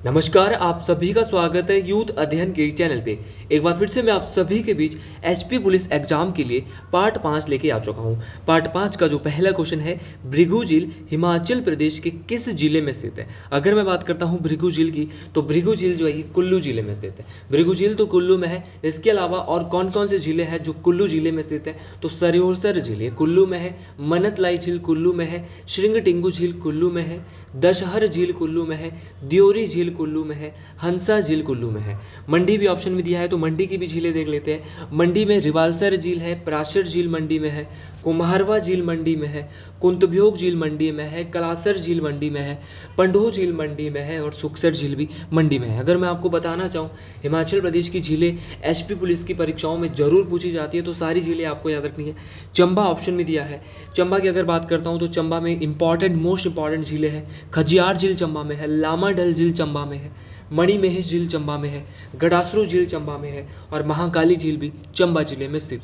नमस्कार, आप सभी का स्वागत है यूथ अध्ययन के चैनल पे। एक बार फिर से मैं आप सभी के बीच एचपी पुलिस एग्जाम के लिए पार्ट 5 लेके आ चुका हूँ। पार्ट 5 का जो पहला क्वेश्चन है, भृगु झील हिमाचल प्रदेश के किस जिले में स्थित है। अगर मैं बात करता हूँ भृगु झील की, तो भृगु झील जो है ये कुल्लू जिले में स्थित है। भृगु झील तो कुल्लू में है। इसके अलावा और कौन कौन से जिले हैं जो कुल्लू जिले में स्थित है, तो सरयोलसर झील ये कुल्लू में है, मनतलाई झील कुल्लू में है, श्रिंगटिंगू झील कुल्लू में है, दशहर झील कुल्लू में है, द्योरी झील कुल्लू में है, हंसा झील कुल्लू में है। मंडी भी ऑप्शन में दिया है, तो मंडी की भी झीलें देख लेते हैं। मंडी में रिवालसर झील है, प्राशर झील मंडी में है, कुम्हारवा झील मंडी में है, कुंतभ्योग झील मंडी में है, कलासर झील मंडी में है, पंडोह झील मंडी में है और सुखसर झील भी मंडी में है। अगर मैं आपको बताना चाहूँ, हिमाचल प्रदेश की झीलें एचपी पुलिस की परीक्षाओं में जरूर पूछी जाती है, तो सारी झीलें आपको याद रखनी है। चंबा ऑप्शन में दिया है। चंबा की अगर बात करता हूँ, तो चंबा में मोस्ट इंपॉर्टेंट झीलें हैं। खजियार झील चंबा में है, लामाडल झील चंबा में है, मणिमहेश झील चंबा में है, गडासरू झील चंबा में है और महाकाली झील भी चंबा जिले में स्थित।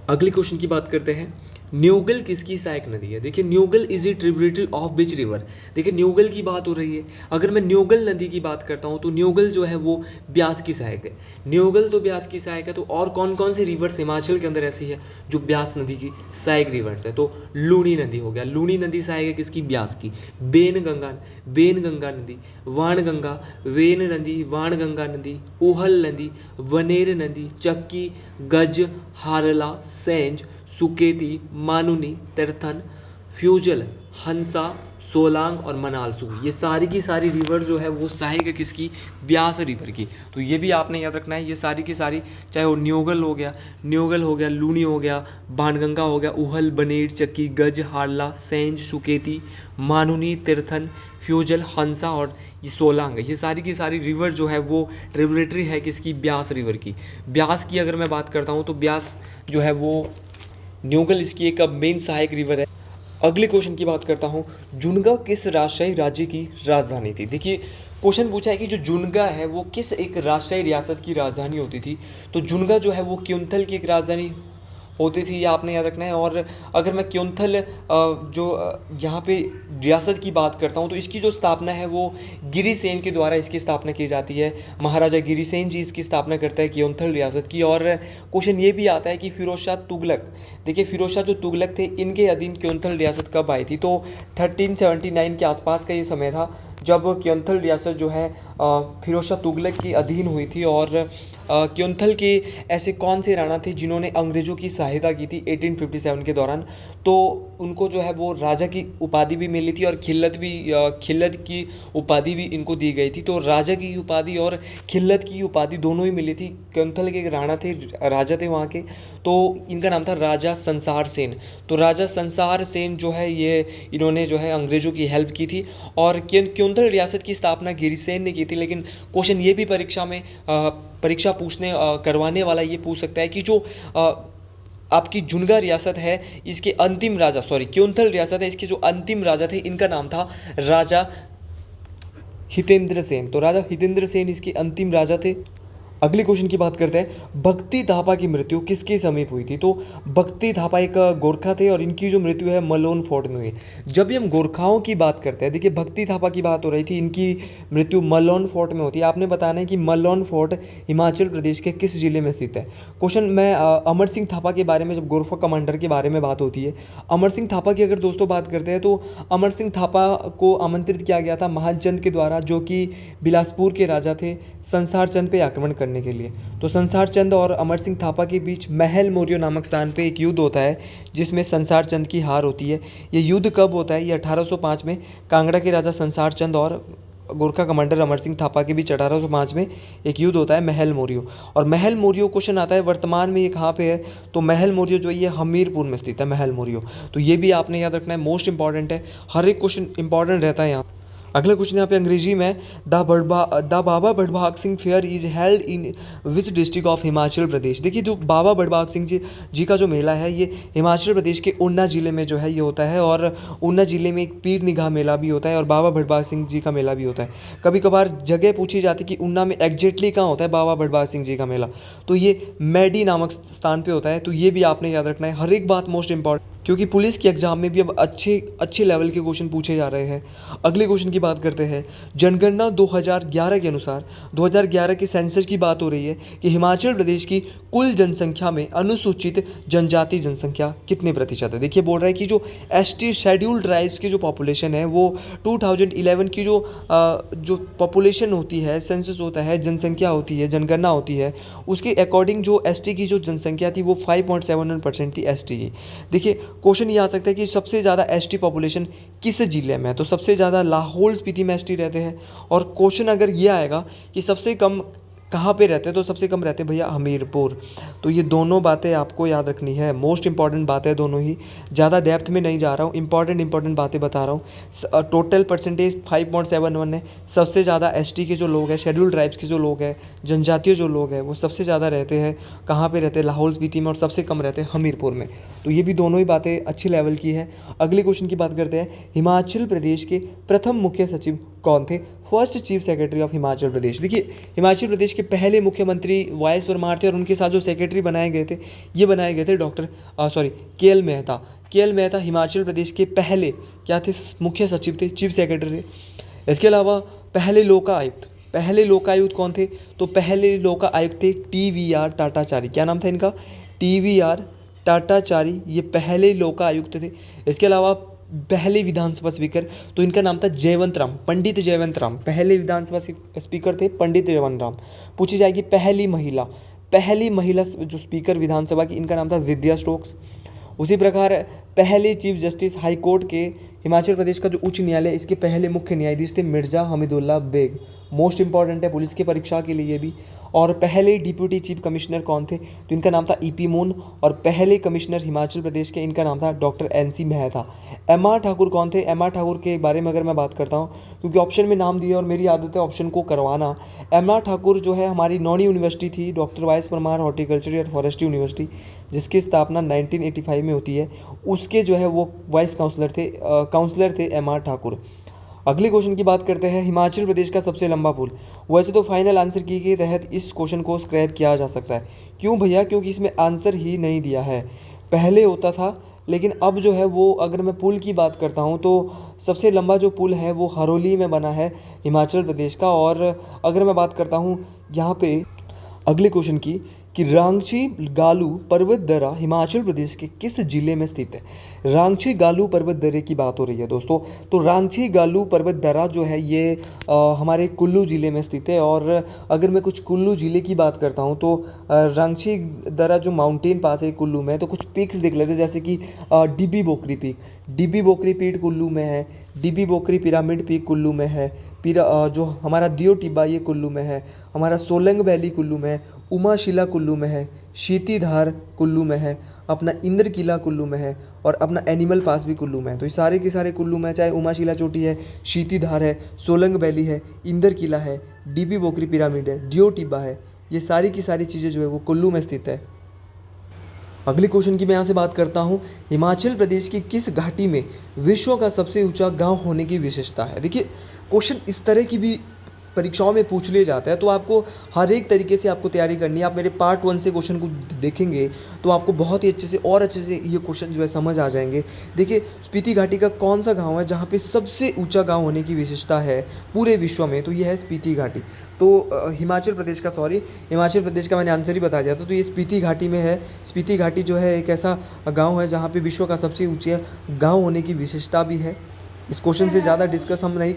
अगले क्वेश्चन की बात करते हैं। न्यूगल किसकी सहायक नदी है। देखिए, Neugal is a tributary of which river. देखिए, न्यूगल की बात हो रही है। अगर मैं न्यूगल नदी की बात करता हूँ, तो न्यूगल जो है वो ब्यास की सहायक है। न्यूगल तो ब्यास की सहायक है, तो और कौन कौन सी रिवर्स हिमाचल के अंदर ऐसी है जो ब्यास नदी की सहायक रिवर्स है, तो लूणी नदी हो गया। लूणी नदी सहायक है किसकी, ब्यास की। बेन गंगा नदी, वाण गंगा, वेन नदी, वाण गंगा नदी, ऊहल नदी, वनेर नदी, चक्की, गज, हारला, सेंज, सुकेती, मानुनी, तिरथन, फ्यूजल, हंसा, सोलांग और मनालसू, ये सारी की सारी रिवर जो है वो सहायक है किसकी, ब्यास रिवर की। तो ये भी आपने याद रखना है। ये सारी की सारी, चाहे वो न्यूगल हो गया, लूनी हो गया, बाणगंगा हो गया, उहल, बनेर, चक्की, गज, हारला, सेंज, सुकेती, मानुनी, तिरथन, फ्यूजल, हंसा और ये सोलांग, ये सारी की सारी रिवर जो है वो ट्रिब्यूटरी है किसकी, ब्यास रिवर की। ब्यास की अगर मैं बात करता हूँ, तो ब्यास जो है वो न्यूगल इसकी एक मेन सहायक रिवर है। अगले क्वेश्चन की बात करता हूँ। जुनगा किस राजशाही राज्य की राजधानी थी। देखिए, क्वेश्चन पूछा है कि जो जुनगा है वो किस एक राजशाही रियासत की राजधानी होती थी। तो जुनगा जो है वो क्योंथल की एक राजधानी होती थी, ये आपने याद रखना है। और अगर मैं क्योंथल यहाँ पे रियासत की बात करता हूँ, तो इसकी जो स्थापना है वो गिरिसेन के द्वारा इसकी स्थापना की जाती है। महाराजा गिरिसेन जी इसकी स्थापना करता है क्योंथल रियासत की। और क्वेश्चन ये भी आता है कि फिरोज शाह तुगलक, देखिए फिरोज शाह जो तुगलक थे, इनके अधीन क्योंथल रियासत कब आई थी। तो 1379 के आसपास का ये समय था जब क्योंथल रियासत जो है फिरोज शाह तुगलक के अधीन हुई थी। और क्योंथल के ऐसे कौन से राणा थे जिन्होंने अंग्रेज़ों की सहायता की थी 1857 के दौरान, तो उनको जो है वो राजा की उपाधि भी मिली थी और खिल्लत की उपाधि भी इनको दी गई थी। तो राजा की उपाधि और खिल्लत की उपाधि दोनों ही मिली थी। क्योंथल के राणा थे, राजा थे वहाँ के, तो इनका नाम था राजा संसार सेन। तो राजा संसार सेन जो है ये इन्होंने जो है अंग्रेज़ों की हेल्प की थी और क्योंथल रियासत की स्थापना गिरिसेन ने की थी। लेकिन क्वेश्चन ये भी परीक्षा करवाने वाला ये पूछ सकता है कि जो आपकी जुनगा रियासत है, इसके अंतिम राजा, क्योंथल रियासत है, इसके जो अंतिम राजा थे इनका नाम था राजा हितेंद्र सेन। तो राजा हितेंद्र सेन इसके अंतिम राजा थे। अगले क्वेश्चन की बात करते हैं। भक्ति थापा की मृत्यु किसके समीप हुई थी। तो भक्ति थापा एक गोरखा थे और इनकी जो मृत्यु है मलोन फोर्ट में हुई। जब भी हम गोरखाओं की बात करते हैं, देखिए भक्ति थापा की बात हो रही थी, इनकी मृत्यु मलोन फोर्ट में होती है। आपने बताना है कि मलोन फोर्ट हिमाचल प्रदेश के किस जिले में स्थित है। क्वेश्चन मैं अमर सिंह थापा के बारे में, जब गोरखा कमांडर के बारे में बात होती है, अमर सिंह थापा की अगर दोस्तों बात करते हैं, तो अमर सिंह थापा को आमंत्रित किया गया था महाचंद के द्वारा, जो कि बिलासपुर के राजा थे, संसार चंद पे आक्रमण करने के लिए। तो संसार चंद और अमर सिंह थापा के बीच महल मोरियो नामक स्थान पे एक युद्ध होता है जिसमें संसार चंद की हार होती है। ये युद्ध कब होता है, ये 1805 में कांगड़ा के राजा संसार चंद और गोरखा कमांडर अमर सिंह थापा के बीच 1805 में एक युद्ध होता है महल मोरियो। और महल मोरियो क्वेश्चन आता है वर्तमान में ये कहाँ पे है। तो महल मोरियो जो ये हमीरपुर में स्थित है, महल मोरियो। तो ये भी आपने याद रखना है, मोस्ट इंपॉर्टेंट है, हर एक क्वेश्चन इंपॉर्टेंट रहता है यहाँ। अगला क्वेश्चन यहाँ पे अंग्रेजी में, the Baba Bhadbhag Singh fair is held in which district of Himachal Pradesh. देखिए, जो बाबा भड़भाग सिंह जी का जो मेला है ये हिमाचल प्रदेश के ऊना ज़िले में जो है ये होता है। और ऊना ज़िले में एक पीर निगाह मेला भी होता है और बाबा भड़भाग सिंह जी का मेला भी होता है। कभी कभार जगह पूछी जाती है कि ऊना में एग्जैक्टली कहाँ होता है बाबा भड़भाग सिंह जी का मेला, तो ये मैडी नामक स्थान पर होता है। तो ये भी आपने याद रखना है, हर एक बात मोस्ट इंपॉर्टेंट। क्योंकि पुलिस के एग्ज़ाम में भी अब अच्छे अच्छे लेवल के क्वेश्चन पूछे जा रहे हैं। अगले क्वेश्चन की बात करते हैं। जनगणना 2011 के अनुसार 2011 के सेंसस की बात हो रही है कि हिमाचल प्रदेश की कुल जनसंख्या में अनुसूचित जनजाति जनसंख्या कितने प्रतिशत है। देखिए बोल रहा है कि जो एसटी शेड्यूल्ड ट्राइब्स की जो पॉपुलेशन है वो 2011 की जो पॉपुलेशन होती है, सेंसस होता है, जनसंख्या होती है, जनगणना होती है, उसके अकॉर्डिंग जो एसटी की जो जनसंख्या थी वो 5.71% थी एसटी की। देखिए क्वेश्चन ये आ सकता है कि सबसे ज़्यादा एसटी पॉपुलेशन किस ज़िले में है, तो सबसे ज़्यादा लाहौल स्पीति में एसटी रहते हैं। और क्वेश्चन अगर ये आएगा कि सबसे कम कहाँ पे रहते हैं, तो सबसे कम रहते हैं भैया हमीरपुर। तो ये दोनों बातें आपको याद रखनी है, मोस्ट इंपॉर्टेंट बातें हैं दोनों ही। ज़्यादा डेप्थ में नहीं जा रहा हूँ, इंपॉर्टेंट बातें बता रहा हूँ। टोटल परसेंटेज 5.71 है। सबसे ज़्यादा एसटी के जो लोग हैं, शेड्यूल ट्राइब्स के जो लोग हैं, जनजातीय जो लोग हैं, वो सबसे ज़्यादा रहते हैं कहाँ पे रहते हैं, लाहौल स्पीति में, और सबसे कम रहते हैं हमीरपुर में। तो ये भी दोनों ही बातें अच्छे लेवल की है। अगले क्वेश्चन की बात करते हैं। हिमाचल प्रदेश के प्रथम मुख्य सचिव कौन थे? First chief secretary of Himachal Pradesh. देखिए हिमाचल प्रदेश के पहले मुख्यमंत्री वाई.एस. परमार थे और उनके साथ जो सेक्रेटरी बनाए गए थे, ये बनाए गए थे के.एल. मेहता। के.एल. मेहता हिमाचल प्रदेश के पहले क्या थे? मुख्य सचिव थे, चीफ सेक्रेटरी थे। इसके अलावा पहले लोकायुक्त कौन थे? तो पहले लोकायुक्त थे टी.वी.आर. टाटाचारी। क्या नाम था इनका? टी.वी.आर. टाटाचारी, ये पहले लोकायुक्त थे। इसके अलावा पहले विधानसभा स्पीकर, तो इनका नाम था जयवंत राम, पंडित जयवंत राम। पहले विधानसभा स्पीकर थे पंडित जयवंत राम। पूछी जाएगी पहली महिला जो स्पीकर विधानसभा की, इनका नाम था विद्या स्टोक्स। उसी प्रकार पहले चीफ जस्टिस हाई कोर्ट के हिमाचल प्रदेश का जो उच्च न्यायालय, इसके पहले मुख्य न्यायाधीश थे मिर्ज़ा हमीदुल्ला बेग। मोस्ट इंपॉर्टेंट है पुलिस की परीक्षा के लिए भी। और पहले डिप्यूटी चीफ कमिश्नर कौन थे? तो इनका नाम था ई.पी. मून। और पहले कमिश्नर हिमाचल प्रदेश के, इनका नाम था doctor NC. Mehta. MR. Thakur कौन थे? एम.आर. ठाकुर के बारे में अगर मैं बात करता हूँ, क्योंकि ऑप्शन में नाम दिया और मेरी आदत है ऑप्शन को करवाना। एम.आर. ठाकुर जो है हमारी नौनी यूनिवर्सिटी थी, doctor YS. Parmar horticulture and forestry university, जिसकी स्थापना 1985 में होती है, उसके जो है वो वाइस काउंसलर थे एम.आर. ठाकुर। अगले क्वेश्चन की बात करते हैं। हिमाचल प्रदेश का सबसे लंबा पुल। वैसे तो फाइनल आंसर की के तहत इस क्वेश्चन को स्क्रैप किया जा सकता है। क्यों भैया? क्योंकि इसमें आंसर ही नहीं दिया है। पहले होता था, लेकिन अब जो है वो, अगर मैं पुल की बात करता हूँ तो सबसे लंबा जो पुल है वो हरोली में बना है हिमाचल प्रदेश का। और अगर मैं बात करता हूँ यहाँ पे अगले क्वेश्चन की, कि रांची गालू पर्वत दर्रा हिमाचल प्रदेश के किस जिले में स्थित है? रांची गालू पर्वत दर्रे की बात हो रही है दोस्तों। तो रांची गालू पर्वत दर्रा जो है ये हमारे कुल्लू ज़िले में स्थित है। और अगर मैं कुछ कुल्लू ज़िले की बात करता हूँ तो रांची दर्रा जो माउंटेन पास है कुल्लू में, तो कुछ पीक्स देख लेते हैं, जैसे कि डीबी बोकरी पीक, डीबी बोकरी पीक कुल्लू में है। डीबी बोकरी पिरामिड पीक कुल्लू में है। जो हमारा दियो टिब्बा ये कुल्लू में है। हमारा सोलंग वैली कुल्लू में है। उमाशिला कुल्लू में है। शीतीधार कुल्लू में है। अपना इंद्र किला कुल्लू में है। और अपना एनिमल पास भी कुल्लू में है। तो ये सारे के सारे कुल्लू में है, चाहे उमाशिला चोटी है, शीतीधार है, सोलंग वैली है, इंद्र किला है, डीबी बोकरी पिरामिड है, दियो टिब्बा है, ये सारी की सारी चीज़ें जो है वो कुल्लू में स्थित है। अगले क्वेश्चन की मैं यहाँ से बात करता हूँ। हिमाचल प्रदेश की किस घाटी में विश्व का सबसे ऊंचा गांव होने की विशेषता है? देखिए क्वेश्चन इस तरह की भी परीक्षाओं में पूछ लिया जाता है, तो आपको हर एक तरीके से आपको तैयारी करनी है। आप मेरे पार्ट 1 से क्वेश्चन को देखेंगे तो आपको बहुत ही अच्छे से ये क्वेश्चन जो है समझ आ जाएंगे। देखिए स्पीति घाटी का कौन सा गांव है जहां पे सबसे ऊंचा गांव होने की विशेषता है पूरे विश्व में? तो ये है स्पीति घाटी। तो हिमाचल प्रदेश का मैंने आंसर ही बता दिया था। तो ये स्पीति घाटी में है। स्पीति घाटी जो है एक ऐसा गाँव है जहाँ पर विश्व का सबसे ऊँचा गाँव होने की विशेषता भी है। इस क्वेश्चन से ज़्यादा डिस्कस हम नहीं।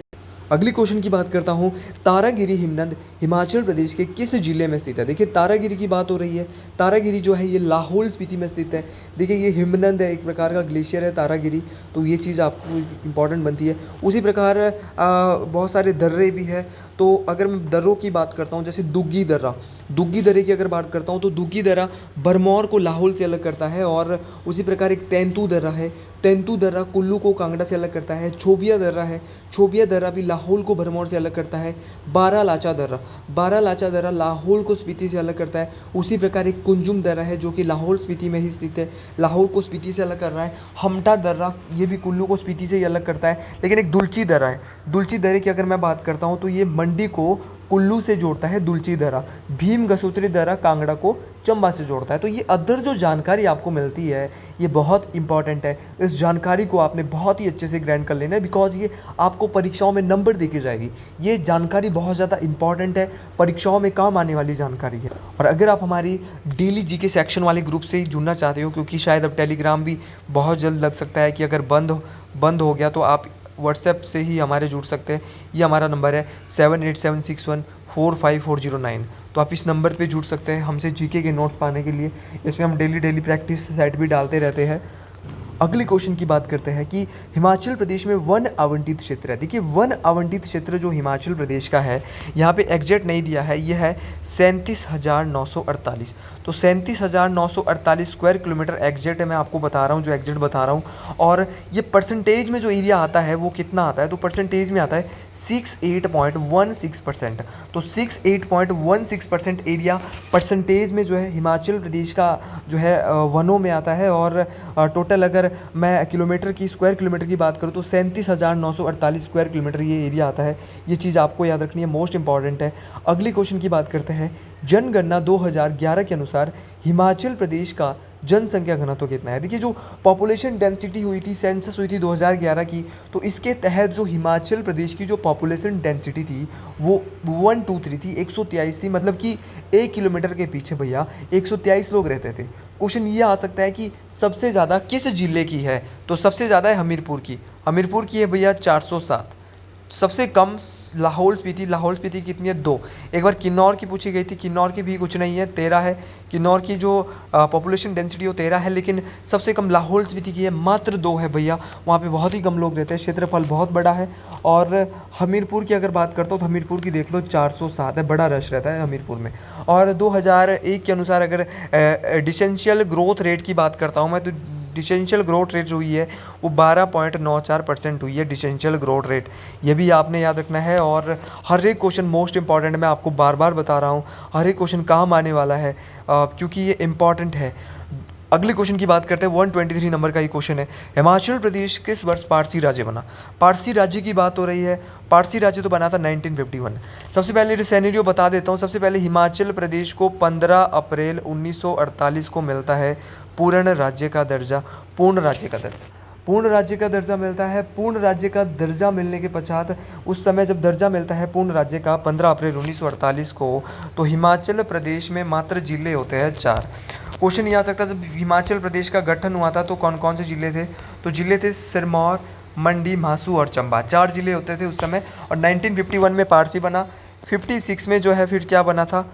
अगली क्वेश्चन की बात करता हूँ। तारागिरी हिमनद हिमाचल प्रदेश के किस जिले में स्थित है? देखिए तारागिरी की बात हो रही है। तारागिरी जो है ये लाहौल स्पीति में स्थित है। देखिए ये हिमनद है, एक प्रकार का ग्लेशियर है तारागिरी, तो ये चीज़ आपको इंपॉर्टेंट बनती है। उसी प्रकार बहुत सारे दर्रे भी है। तो अगर मैं दर्रों की बात करता हूँ, जैसे दुग्गी दर्रे की अगर बात करता हूँ तो दुग्गी दर्रा भरमौर को लाहौल से अलग करता है। और उसी प्रकार एक तेंतु दर्रा है। तेंतु दर्रा कुल्लू को कांगड़ा से अलग करता है। छोबिया दर्रा है। छोबिया दर्रा भी लाहौल को भरमौर से अलग करता है। बारालाचा दर्रा लाहौल को स्पीति से अलग करता है। उसी प्रकार एक कुंजुम दर्रा है जो कि लाहौल स्पीति में ही स्थित है, लाहौल को स्पीति से अलग कर रहा है। हमटा दर्रा ये भी कुल्लू को स्पीति से ही अलग करता है। लेकिन एक दुलची दर्रा है। दुलची दर्रे की अगर मैं बात करता हूँ तो ये मंडी को कुल्लू से जोड़ता है दुलची दर्रा, भीम गसूत्री दर्रा कांगड़ा को चंबा से जोड़ता है। तो ये अदर जो जानकारी आपको मिलती है ये बहुत इंपॉर्टेंट है। इस जानकारी को आपने बहुत ही अच्छे से ग्रैंड कर लेना है, बिकॉज ये आपको परीक्षाओं में नंबर देके जाएगी। ये जानकारी बहुत ज़्यादा इंपॉर्टेंट है, परीक्षाओं में काम आने वाली जानकारी है। और अगर आप हमारी डेली जीके सेक्शन वाले ग्रुप से जुड़ना चाहते हो, क्योंकि शायद अब टेलीग्राम भी बहुत जल्द लग सकता है कि अगर बंद हो गया, तो आप व्हाट्सएप से ही हमारे जुड़ सकते हैं। ये हमारा नंबर है 7876145409। तो आप इस नंबर पे जुड़ सकते हैं हमसे जीके के नोट्स पाने के लिए। इसमें हम डेली प्रैक्टिस सेट भी डालते रहते हैं। अगले क्वेश्चन की बात करते हैं कि हिमाचल प्रदेश में वन आवंटित क्षेत्र है। देखिए, वन आवंटित क्षेत्र जो हिमाचल प्रदेश का है, यहाँ पे एग्जैक्ट नहीं दिया है, ये है 37,948। तो 37,948 स्क्वायर किलोमीटर एग्जैक्ट है, मैं आपको बता रहा हूँ, जो एग्जैक्ट बता रहा हूँ। और ये परसेंटेज में जो एरिया आता है वो कितना आता है, तो परसेंटेज में आता है 68.16%। तो 68.16% एरिया परसेंटेज में जो है हिमाचल प्रदेश का जो है वनों में आता है। और टोटल अगर मैं किलोमीटर की स्क्वायर किलोमीटर की बात करूँ तो 37,948 स्क्वायर किलोमीटर ये एरिया आता है। ये चीज़ आपको याद रखनी है, मोस्ट इंपॉर्टेंट है। अगले क्वेश्चन की बात करते हैं। जनगणना 2011 के अनुसार हिमाचल प्रदेश का जनसंख्या घनत्व कितना है। देखिए, जो पॉपुलेशन डेंसिटी हुई थी, सेंसस हुई थी 2011 की, तो इसके तहत जो हिमाचल प्रदेश की जो पॉपुलेशन डेंसिटी थी वो 123 थी, 123 थी। मतलब कि 1 किलोमीटर के पीछे भैया 123 लोग रहते थे। क्वेश्चन ये आ सकता है कि सबसे ज़्यादा किस ज़िले की है, तो सबसे ज़्यादा है हमीरपुर की। हमीरपुर की है भैया 407। सबसे कम लाहौल स्पीति कितनी है, 2। एक बार किन्नौर की पूछी गई थी, किन्नौर की भी कुछ नहीं है, 13 है। किन्नौर की जो पॉपुलेशन डेंसिटी वो 13 है, लेकिन सबसे कम लाहौल स्पीति की है, मात्र 2 है भैया। वहाँ पे बहुत ही कम लोग रहते हैं, क्षेत्रफल बहुत बड़ा है। और हमीरपुर की अगर बात करता हूँ तो हमीरपुर की देख लो 407 है, बड़ा रश रहता है हमीरपुर में। और 2001 के अनुसार अगर डिसेंशियल ग्रोथ रेट की बात करता हूँ मैं, तो डिसेंशियल ग्रोथ रेट जो हुई है वो 12.94% हुई है, डिसेंशियल ग्रोथ रेट। ये भी आपने याद रखना है। और हर एक क्वेश्चन मोस्ट इंपॉर्टेंट, मैं आपको बार बार बता रहा हूँ, हर एक क्वेश्चन काम आने वाला है क्योंकि ये इंपॉर्टेंट है। अगले क्वेश्चन की बात करते हैं, 123 नंबर का ये क्वेश्चन है। हिमाचल प्रदेश किस वर्ष पारसी राज्य बना। पारसी राज्य की बात हो रही है। पारसी राज्य तो बना था 1951। सबसे पहले सिनेरियो बता देता हूँ। सबसे पहले हिमाचल प्रदेश को 15 अप्रैल 1948 को मिलता है पूर्ण राज्य का दर्जा। पूर्ण राज्य का दर्जा मिलता है। पूर्ण राज्य का दर्जा मिलने के पश्चात, उस समय जब दर्जा मिलता है पूर्ण राज्य का 15 अप्रैल 1948 को, तो हिमाचल प्रदेश में मात्र जिले होते हैं 4। क्वेश्चन ये आ सकता है, जब हिमाचल प्रदेश का गठन हुआ था तो कौन कौन से जिले थे, तो जिले थे सिरमौर, मंडी, म्हासू और चंबा। 4 जिले होते थे उस समय। और 1951 में पारसी बना। 56 में जो है फिर क्या बना था,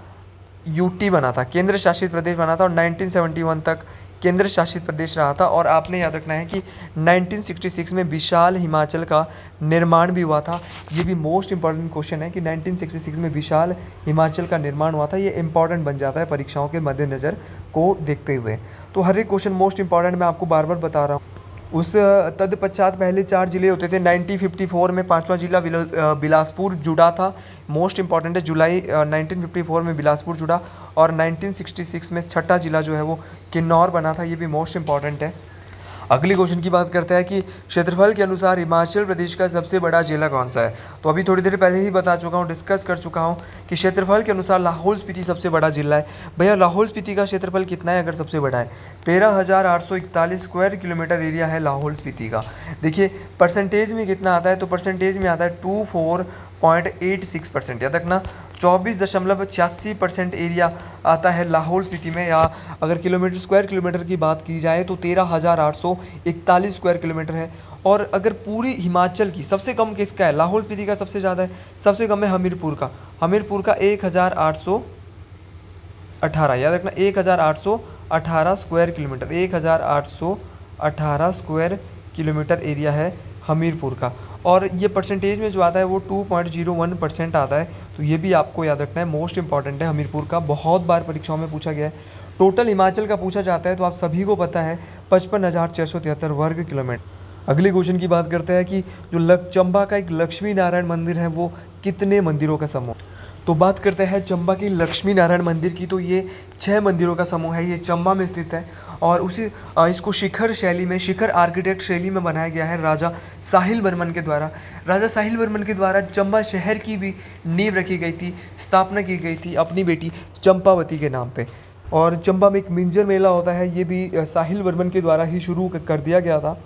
यूटी बना था, केंद्र शासित प्रदेश बना था। और 1971 तक केंद्र शासित प्रदेश रहा था। और आपने याद रखना है कि 1966 में विशाल हिमाचल का निर्माण भी हुआ था। ये भी मोस्ट इंपॉर्टेंट क्वेश्चन है कि 1966 में विशाल हिमाचल का निर्माण हुआ था। ये इंपॉर्टेंट बन जाता है परीक्षाओं के मद्देनज़र को देखते हुए। तो हर एक क्वेश्चन मोस्ट इंपॉर्टेंट, मैं आपको बार बार बता रहा हूँ। उस तत्पश्चात पहले 4 जिले होते थे। 1954 में 5वां जिला बिलासपुर जुड़ा था। मोस्ट इंपॉर्टेंट है, जुलाई 1954 में बिलासपुर जुड़ा। और 1966 में 6ठा जिला जो है वो किन्नौर बना था। ये भी मोस्ट इंपॉर्टेंट है। अगली क्वेश्चन की बात करते हैं कि क्षेत्रफल के अनुसार हिमाचल प्रदेश का सबसे बड़ा जिला कौन सा है। तो अभी थोड़ी देर पहले ही बता चुका हूँ, डिस्कस कर चुका हूँ कि क्षेत्रफल के अनुसार लाहौल स्पीति सबसे बड़ा जिला है। भैया, लाहौल स्पीति का क्षेत्रफल कितना है अगर सबसे बड़ा है, 13,841 स्क्वायर किलोमीटर एरिया है लाहौल स्पीति का। देखिए परसेंटेज में कितना आता है, तो परसेंटेज में आता है 24.86%। याद रखना, 24.86% एरिया आता है लाहौल स्पीति में। या अगर किलोमीटर स्क्वायर किलोमीटर की बात की जाए तो 13,841 स्क्वायर किलोमीटर है। और अगर पूरी हिमाचल की सबसे कम किसका है, लाहौल स्पीति का सबसे ज़्यादा है, सबसे कम है हमीरपुर का। हमीरपुर का 1818, याद रखना 1818 square kilometre, 1818 square kilometre area है हमीरपुर का। और ये परसेंटेज में जो आता है वो 2.01% आता है। तो ये भी आपको याद रखना है, मोस्ट इंपॉर्टेंट है हमीरपुर का, बहुत बार परीक्षाओं में पूछा गया है। टोटल हिमाचल का पूछा जाता है तो आप सभी को पता है 55,673 वर्ग किलोमीटर। अगले क्वेश्चन की बात करते हैं कि जो चंबा का एक लक्ष्मी नारायण मंदिर है वो कितने मंदिरों का समूह। तो बात करते हैं चंबा के लक्ष्मी नारायण मंदिर की। तो ये 6 मंदिरों का समूह है, ये चंबा में स्थित है और इसको शिखर शैली में, शिखर आर्किटेक्ट शैली में बनाया गया है राजा साहिल वर्मन के द्वारा। राजा साहिल वर्मन के द्वारा चंबा शहर की भी नींव रखी गई थी, स्थापना की गई थी अपनी बेटी चंपावती के नाम पे। और चंबा में एक मिंजर मेला होता है, ये भी साहिल वर्मन के द्वारा ही शुरू कर दिया गया था।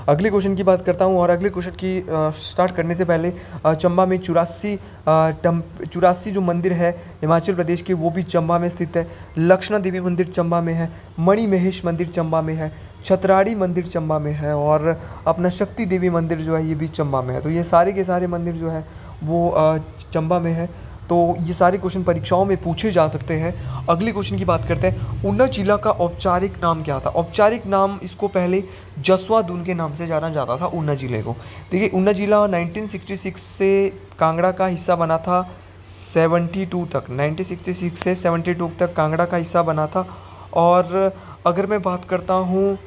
अगले क्वेश्चन की बात करता हूँ और अगले क्वेश्चन की स्टार्ट करने से पहले चंबा में 84 जो मंदिर है हिमाचल प्रदेश के, वो भी चंबा में स्थित है। लक्षणा देवी मंदिर चंबा में है, मणि महेश मंदिर चंबा में है, छतराड़ी मंदिर चंबा में है और अपना शक्ति देवी मंदिर जो है ये भी चंबा में है। तो ये सारे के सारे मंदिर जो है वो चंबा में है। तो ये सारे क्वेश्चन परीक्षाओं में पूछे जा सकते हैं। अगले क्वेश्चन की बात करते हैं, ऊना जिला का औपचारिक नाम क्या था? औपचारिक नाम इसको पहले जसवा दून के नाम से जाना जाता था ऊना जिले को। देखिए ऊना जिला 1966 से कांगड़ा का हिस्सा बना था 72 तक, 1966 से 72 तक कांगड़ा का हिस्सा बना था। और अगर मैं बात करता हूँ,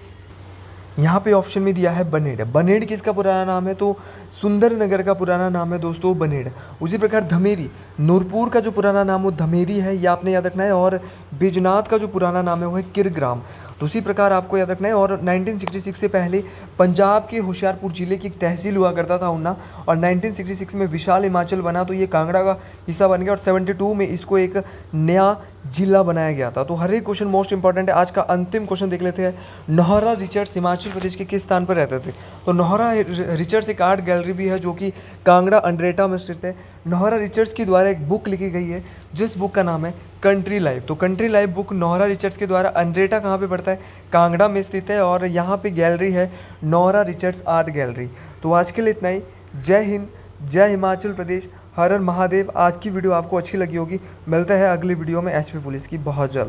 यहाँ पे ऑप्शन में दिया है बनेड़। बनेड़ किसका पुराना नाम है? तो सुंदरनगर का पुराना नाम है दोस्तों बनेड़। उसी प्रकार धमेरी, नूरपुर का जो पुराना नाम वो धमेरी है, ये आपने याद रखना है। और बिजनाथ का जो पुराना नाम है वो है किरग्राम। तो उसी प्रकार आपको याद रखना है। और 1966 से पहले पंजाब के होशियारपुर ज़िले की एक तहसील हुआ करता था ऊना, और 1966 में विशाल हिमाचल बना तो ये कांगड़ा का हिस्सा बन गया, और 72 में इसको एक नया जिला बनाया गया था। तो हर एक क्वेश्चन मोस्ट इंपॉर्टेंट है। आज का अंतिम क्वेश्चन देख लेते हैं, नौहरा रिचर्ड्स हिमाचल प्रदेश के किस स्थान पर रहते थे? तो नौहरा रिचर्ड्स एक आर्ट गैलरी भी है जो कि कांगड़ा अंड्रेटा में स्थित है। नौहरा रिचर्ड्स के द्वारा एक बुक लिखी गई है जिस बुक का नाम है कंट्री लाइफ। तो country life book Nauhra Richards के द्वारा, अंड्रेटा कहाँ पे पड़ता है? कांगड़ा में स्थित है, और यहाँ पे गैलरी है नौहरा रिचर्ड्स आर्ट गैलरी। तो आज के लिए इतना ही। जय हिंद, जय हिमाचल प्रदेश, हर हर महादेव। आज की वीडियो आपको अच्छी लगी होगी। मिलते हैं अगली वीडियो में एचपी पुलिस की बहुत जल्द।